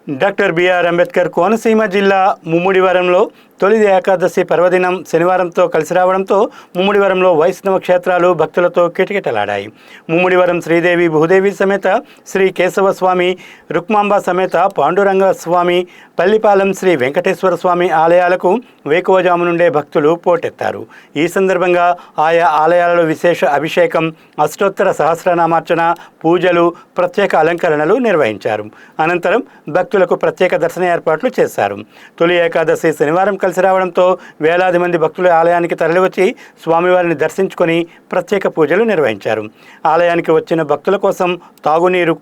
Doctor BR Ambedkar Konaseema జిల్లా ముమ్మిడివరంలో తొలి ఏకాదశి పర్వదినం శనివారంతో కలిసి రావడంతో ముమ్మిడివరంలో వైష్ణవ క్షేత్రాలు భక్తులతో కిటకిటలాడాయి. ముమ్మిడివరం శ్రీదేవి భూదేవి సమేత శ్రీ కేశవ స్వామి, రుక్మాంబ సమేత పాండురంగ స్వామి, పల్లిపాలెం శ్రీ వెంకటేశ్వర స్వామి ఆలయాలకు వేకువజాము నుండే భక్తులు పోటెత్తారు. ఈ సందర్భంగా ఆయా ఆలయాలలో విశేష అభిషేకం, అష్టోత్తర సహస్రనామార్చన, పూజలు, ప్రత్యేక అలంకరణలు నిర్వహించారు. అనంతరం భక్తులకు ప్రత్యేక దర్శన ఏర్పాట్లు చేశారు. తొలి ఏకాదశి శనివారం కలిసి రావడంతో వేలాది మంది భక్తులు ఆలయానికి తరలివచ్చి స్వామివారిని దర్శించుకొని ప్రత్యేక పూజలు నిర్వహించారు. ఆలయానికి వచ్చిన భక్తుల కోసం తాగునీరు,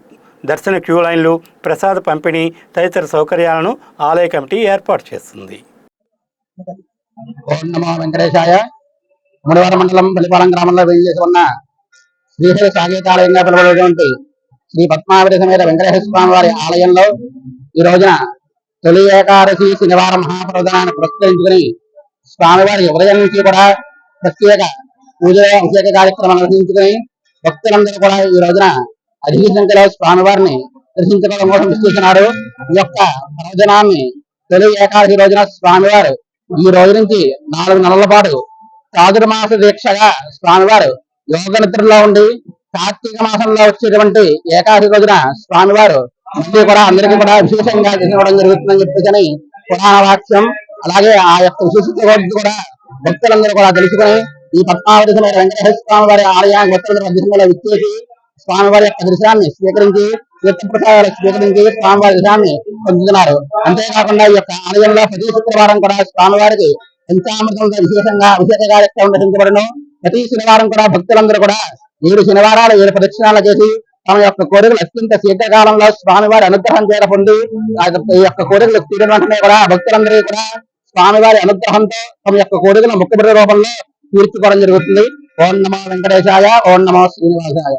దర్శన క్యూ లైన్లు, ప్రసాద పంపిణీ తదితర సౌకర్యాలను ఆలయ కమిటీ ఏర్పాటు చేస్తుంది. ఓం నమో వెంకటేశాయ. ముడివరం మండలం పల్లిపాలెం గ్రామంలో వేయించేసి ఉన్న శ్రీహరి సాగేతాలయంగా పిలువబడేటువంటి శ్రీ పద్మావతి సమేత వెంకటేశ్వర స్వామి వారి ఆలయంలో ఈ రోజున తొలి ఏకాదశి శనివారం మహాప్రదానాన్ని పురస్కరించుకుని స్వామివారి ఉదయం నుంచి కూడా ప్రత్యేక పూజలు, అభిషేక కార్యక్రమాలు నిర్వహించుకుని భక్తులందరూ కూడా ఈ రోజున అధిక సంఖ్యలో స్వామివారిని దర్శించుకోవడం కోసం విశ్లేషిస్తున్నారు. ఈ యొక్క పర్వదినాన్ని తొలి ఏకాదశి రోజున స్వామివారు ఈ రోజు నుంచి 4 నెలల పాటు చాతుర్మాస దీక్షగా స్వామివారు యోగ నిద్రలో ఉండి కార్తీక మాసంలో వచ్చేటువంటి ఏకాదశి రోజున స్వామివారు మళ్ళీ కూడా అందరికీ కూడా విశేషంగా ఇవ్వడం జరుగుతుందని చెప్పేసి పురాణ వాక్యం. అలాగే ఆ యొక్క విశేషత కూడా భక్తులందరూ కూడా తెలుసుకుని ఈ పద్మావతి సమేత వెంకటేశ్వర స్వామి వారి ఆలయానికి భక్తులందరూ అధికంగా విచ్చేసి స్వామివారి యొక్క దర్శనాన్ని స్వీకరించి, తీర్థప్రసాదాలు స్వీకరించి స్వామివారి దర్శనాన్ని పొందుతున్నారు. అంతేకాకుండా ఈ యొక్క ఆలయంలో ప్రతి శుక్రవారం కూడా స్వామివారికి పంచామృతంతో విశేషంగా అభిషేక కార్యక్రమం నిర్వహించబడను. ప్రతి శనివారం కూడా భక్తులందరూ కూడా 7 శనివారాలు 7 ప్రదక్షిణాలు చేసి తమ యొక్క కోరికలు అత్యంత శీఘ్రకాలంలో స్వామివారి అనుగ్రహం చేర పొంది ఈ యొక్క కోరికలు తీరిన వెంటనే కూడా భక్తులందరూ కూడా స్వామివారి అనుగ్రహంతో తమ యొక్క కోరికలు ముఖ్యమైన రూపంలో తీర్చుకోవడం జరుగుతుంది. ఓం నమో వెంకటేశాయ. ఓం నమో శ్రీనివాసాయ.